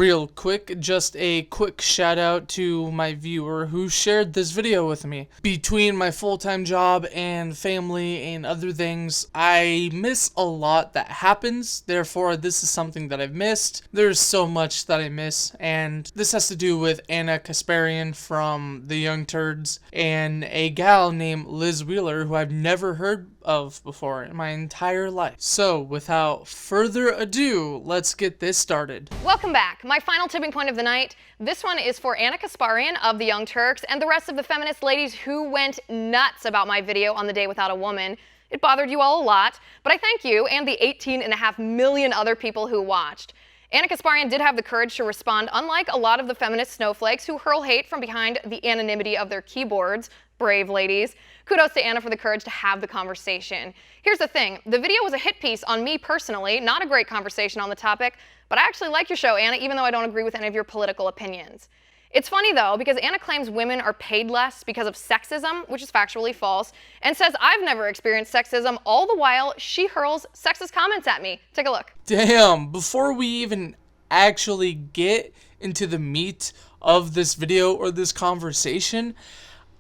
Real quick, just a quick shout out to my viewer who shared this video with me. Between my full-time job and family and other things, I miss a lot that happens. Therefore, this is something that I've missed. There's so much that I miss, and this has to do with Ana Kasparian from the Young Turks and a gal named Liz Wheeler who I've never heard of before in my entire life. So, without further ado, let's get this started. Welcome back. My final tipping point of the night. This one is for Ana Kasparian of the Young Turks and the rest of the feminist ladies who went nuts about my video on the day without a woman. It bothered you all a lot, but I thank you and the 18.5 million other people who watched. Ana Kasparian did have the courage to respond, unlike a lot of the feminist snowflakes who hurl hate from behind the anonymity of their keyboards. Brave ladies. Kudos to Ana for the courage to have the conversation. Here's the thing, the video was a hit piece on me personally, not a great conversation on the topic, but I actually like your show, Ana, even though I don't agree with any of your political opinions. It's funny though, because Ana claims women are paid less because of sexism, which is factually false, and says I've never experienced sexism, all the while she hurls sexist comments at me. Take a look. Damn, before we even actually get into the meat of this video or this conversation,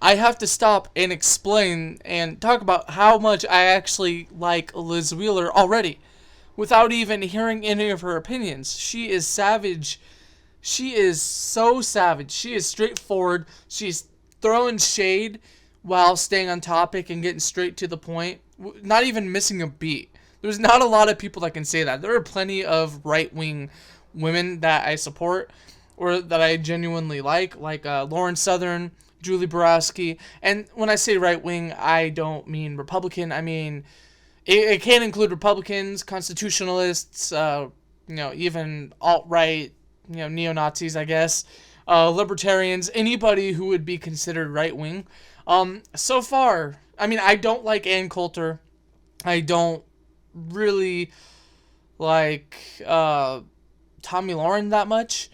I have to stop and explain and talk about how much I actually like Liz Wheeler already, without even hearing any of her opinions. She is savage. She is so savage. She is straightforward. She's throwing shade while staying on topic and getting straight to the point, not even missing a beat. There's not a lot of people that can say that. There are plenty of right-wing women that I support or that I genuinely like Lauren Southern, Julie Borowski, and when I say right-wing, I don't mean Republican. I mean, it can include Republicans, constitutionalists, even alt-right, neo-Nazis, I guess, libertarians, anybody who would be considered right-wing. So far, I mean, I don't like Ann Coulter. I don't really like Tomi Lahren that much,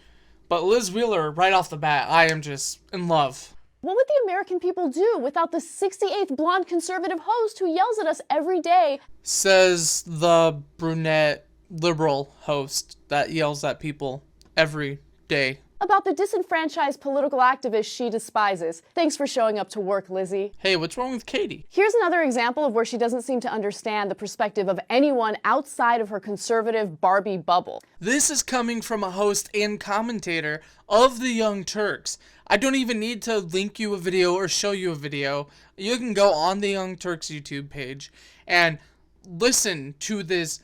but Liz Wheeler, right off the bat, I am just in love. What would the American people do without the 68th blonde conservative host who yells at us every day? Says the brunette liberal host that yells at people every day. About the disenfranchised political activists she despises. Thanks for showing up to work, Lizzie. Hey, what's wrong with Katie? Here's another example of where she doesn't seem to understand the perspective of anyone outside of her conservative Barbie bubble. This is coming from a host and commentator of the Young Turks. I don't even need to link you a video or show you a video. You can go on the Young Turks YouTube page and listen to this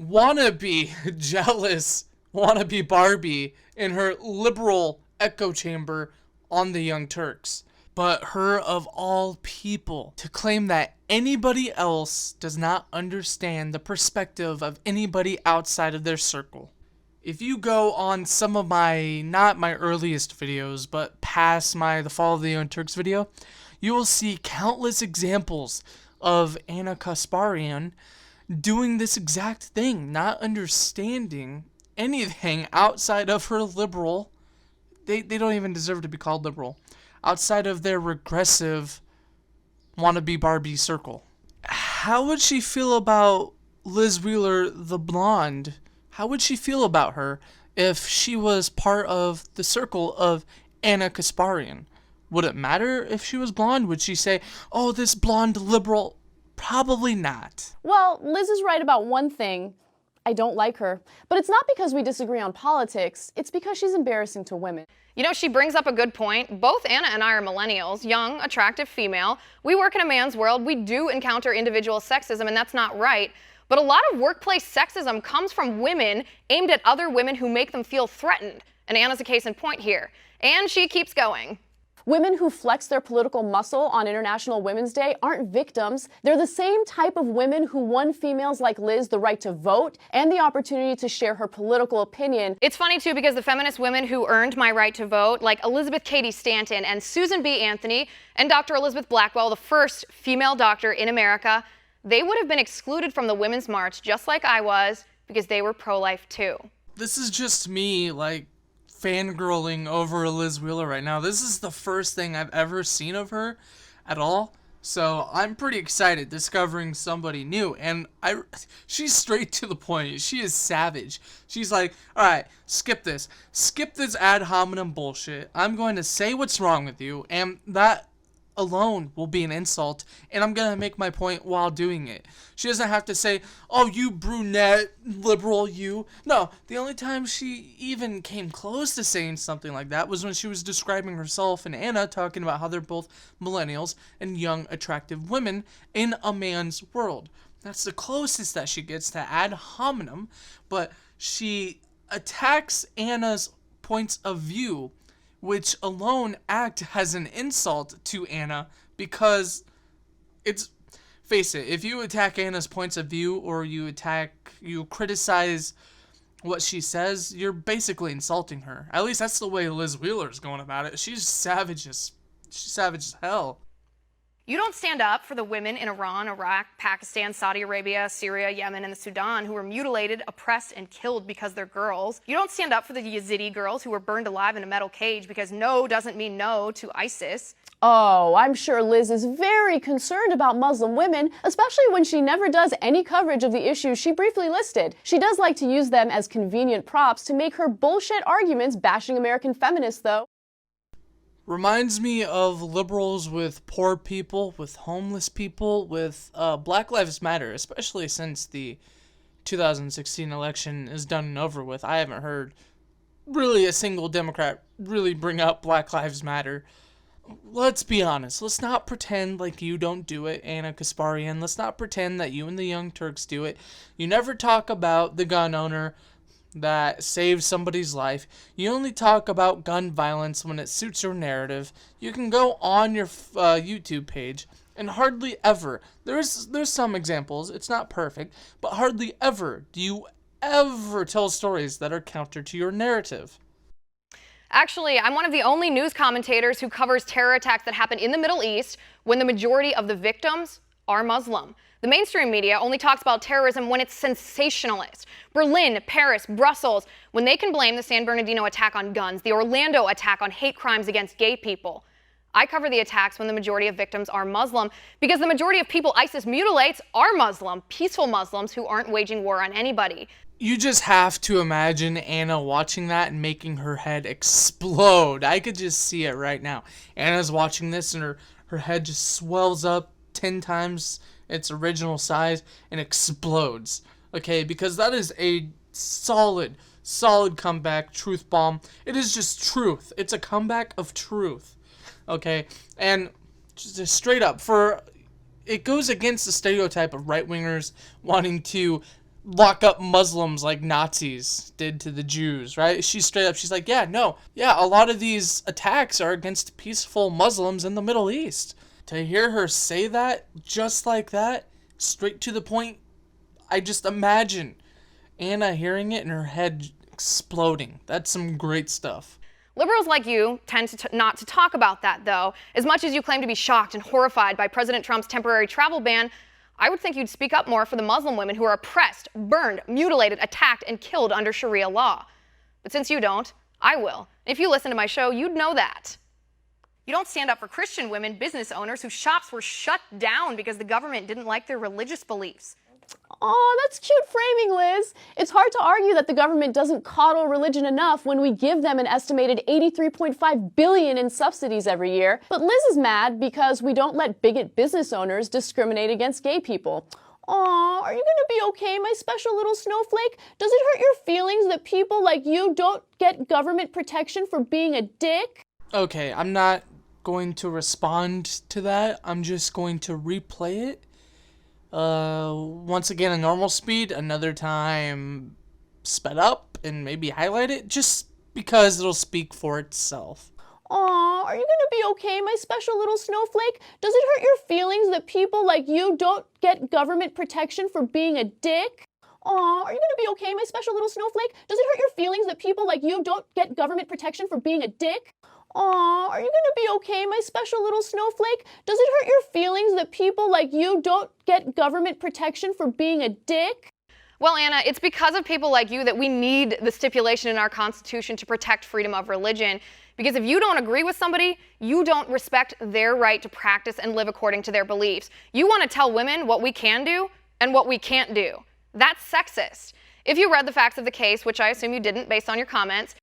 wannabe jealous wannabe Barbie in her liberal echo chamber on the Young Turks. But her of all people to claim that anybody else does not understand the perspective of anybody outside of their circle. If you go on some of not my earliest videos, but past the Fall of the Young Turks video, you will see countless examples of Ana Kasparian doing this exact thing, not understanding anything outside of her liberal, they don't even deserve to be called liberal, outside of their regressive wannabe Barbie circle. How would she feel about Liz Wheeler, the blonde? How would she feel about her if she was part of the circle of Ana Kasparian? Would it matter if she was blonde? Would she say, oh, this blonde liberal? Probably not. Well, Liz is right about one thing. I don't like her. But it's not because we disagree on politics. It's because she's embarrassing to women. You know, she brings up a good point. Both Ana and I are millennials, young, attractive female. We work in a man's world. We do encounter individual sexism, and that's not right. But a lot of workplace sexism comes from women aimed at other women who make them feel threatened. And Ana's a case in point here. And she keeps going. Women who flex their political muscle on International Women's Day aren't victims. They're the same type of women who won females like Liz the right to vote and the opportunity to share her political opinion. It's funny, too, because the feminist women who earned my right to vote, like Elizabeth Cady Stanton and Susan B. Anthony and Dr. Elizabeth Blackwell, the first female doctor in America, they would have been excluded from the Women's March just like I was because they were pro-life, too. This is just me, fangirling over Liz Wheeler right now. This is the first thing I've ever seen of her at all. So I'm pretty excited discovering somebody new, and she's straight to the point. She is savage. She's like, all right, skip this ad hominem bullshit. I'm going to say what's wrong with you, and that alone will be an insult, and I'm gonna make my point while doing it. She doesn't have to say, oh, you brunette liberal, you. No, the only time she even came close to saying something like that was when she was describing herself and Anna, talking about how they're both millennials and young attractive women in a man's world. That's the closest that she gets to ad hominem, but she attacks Anna's points of view, which alone act as an insult to Anna, because it's, face it, if you attack Anna's points of view, or you criticize what she says, you're basically insulting her. At least that's the way Liz Wheeler's going about it. She's savage as hell. You don't stand up for the women in Iran, Iraq, Pakistan, Saudi Arabia, Syria, Yemen, and the Sudan who were mutilated, oppressed, and killed because they're girls. You don't stand up for the Yazidi girls who were burned alive in a metal cage because no doesn't mean no to ISIS. Oh, I'm sure Liz is very concerned about Muslim women, especially when she never does any coverage of the issues she briefly listed. She does like to use them as convenient props to make her bullshit arguments bashing American feminists, though. Reminds me of liberals with poor people, with homeless people, with Black Lives Matter, especially since the 2016 election is done and over with. I haven't heard really a single Democrat really bring up Black Lives Matter. Let's be honest. Let's not pretend like you don't do it, Ana Kasparian. Let's not pretend that you and the Young Turks do it. You never talk about the gun owner that saved somebody's life. You only talk about gun violence when it suits your narrative. You can go on your YouTube page and hardly ever, there's some examples, it's not perfect, but hardly ever do you ever tell stories that are counter to your narrative. Actually, I'm one of the only news commentators who covers terror attacks that happen in the Middle East when the majority of the victims are Muslim. The mainstream media only talks about terrorism when it's sensationalist. Berlin, Paris, Brussels, when they can blame the San Bernardino attack on guns, the Orlando attack on hate crimes against gay people. I cover the attacks when the majority of victims are Muslim, because the majority of people ISIS mutilates are Muslim, peaceful Muslims who aren't waging war on anybody. You just have to imagine Anna watching that and making her head explode. I could just see it right now. Anna's watching this and her head just swells up 10 times its original size and explodes. Okay, because that is a solid comeback, truth bomb. It is just truth. It's a comeback of truth. Okay, and just straight up, it goes against the stereotype of right-wingers wanting to lock up Muslims like Nazis did to the Jews, right? She's like, a lot of these attacks are against peaceful Muslims in the Middle East. To hear her say that, just like that, straight to the point, I just imagine Anna hearing it and her head exploding. That's some great stuff. Liberals like you tend to not to talk about that, though. As much as you claim to be shocked and horrified by President Trump's temporary travel ban, I would think you'd speak up more for the Muslim women who are oppressed, burned, mutilated, attacked, and killed under Sharia law. But since you don't, I will. If you listen to my show, you'd know that. You don't stand up for Christian women, business owners whose shops were shut down because the government didn't like their religious beliefs. Aw, that's cute framing, Liz. It's hard to argue that the government doesn't coddle religion enough when we give them an estimated $83.5 billion in subsidies every year. But Liz is mad because we don't let bigot business owners discriminate against gay people. Aw, are you gonna be okay, my special little snowflake? Does it hurt your feelings that people like you don't get government protection for being a dick? Okay, I'm not going to respond to that. I'm just going to replay it. Once again, a normal speed, another time sped up, and maybe highlight it, just because it'll speak for itself. Aw, are you gonna be okay, my special little snowflake? Does it hurt your feelings that people like you don't get government protection for being a dick? Aw, are you gonna be okay, my special little snowflake? Does it hurt your feelings that people like you don't get government protection for being a dick? Aw, are you gonna be okay, my special little snowflake? Does it hurt your feelings that people like you don't get government protection for being a dick? Well, Anna, it's because of people like you that we need the stipulation in our Constitution to protect freedom of religion. Because if you don't agree with somebody, you don't respect their right to practice and live according to their beliefs. You want to tell women what we can do and what we can't do. That's sexist. If you read the facts of the case, which I assume you didn't based on your comments,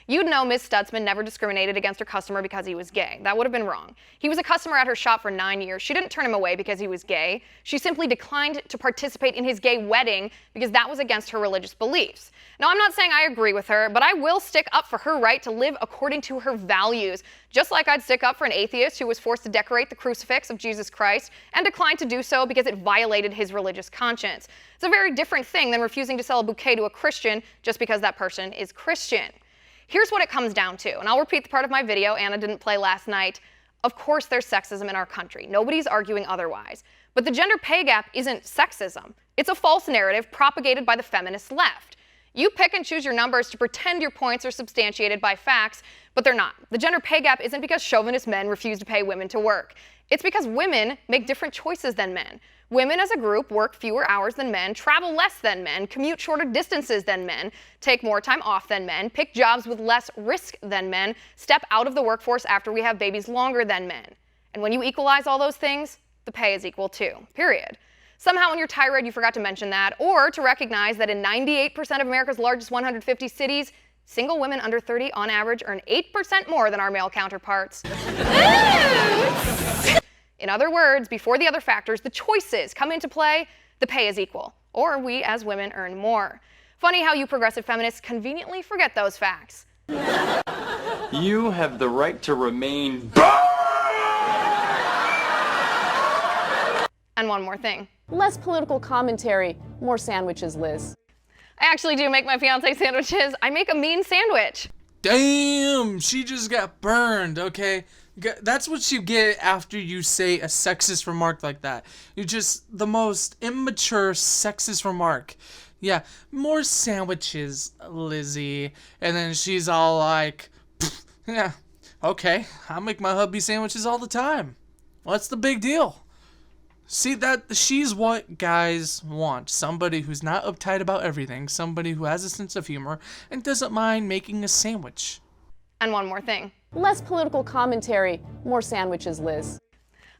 you'd know Ms. Stutzman never discriminated against her customer because he was gay. That would have been wrong. He was a customer at her shop for 9 years. She didn't turn him away because he was gay. She simply declined to participate in his gay wedding because that was against her religious beliefs. Now, I'm not saying I agree with her, but I will stick up for her right to live according to her values, just like I'd stick up for an atheist who was forced to decorate the crucifix of Jesus Christ and declined to do so because it violated his religious conscience. It's a very different thing than refusing to sell a bouquet to a Christian just because that person is Christian. Here's what it comes down to, and I'll repeat the part of my video Anna didn't play last night. Of course there's sexism in our country. Nobody's arguing otherwise. But the gender pay gap isn't sexism. It's a false narrative propagated by the feminist left. You pick and choose your numbers to pretend your points are substantiated by facts, but they're not. The gender pay gap isn't because chauvinist men refuse to pay women to work. It's because women make different choices than men. Women as a group work fewer hours than men, travel less than men, commute shorter distances than men, take more time off than men, pick jobs with less risk than men, step out of the workforce after we have babies longer than men. And when you equalize all those things, the pay is equal too, period. Somehow in your tirade you forgot to mention that, or to recognize that in 98% of America's largest 150 cities, single women under 30 on average earn 8% more than our male counterparts. In other words, before the other factors, the choices come into play, the pay is equal, or we as women earn more. Funny how you progressive feminists conveniently forget those facts. You have the right to remain. And one more thing. Less political commentary, more sandwiches, Liz. I actually do make my fiance sandwiches. I make a mean sandwich. Damn, she just got burned, okay? That's what you get after you say a sexist remark like that. You're just the most immature sexist remark. Yeah, more sandwiches, Lizzie. And then she's all like, yeah, okay, I make my hubby sandwiches all the time. What's the big deal? See, that she's what guys want. Somebody who's not uptight about everything. Somebody who has a sense of humor and doesn't mind making a sandwich. And one more thing. Less political commentary, more sandwiches, Liz.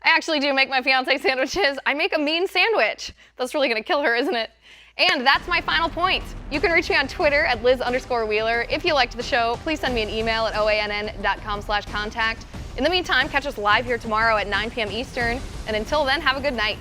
I actually do make my fiance sandwiches. I make a mean sandwich. That's really gonna kill her, isn't it? And that's my final point. You can reach me on Twitter at Liz_Wheeler. If you liked the show, please send me an email at oann.com/contact. In the meantime, catch us live here tomorrow at 9 p.m. Eastern. And until then, have a good night.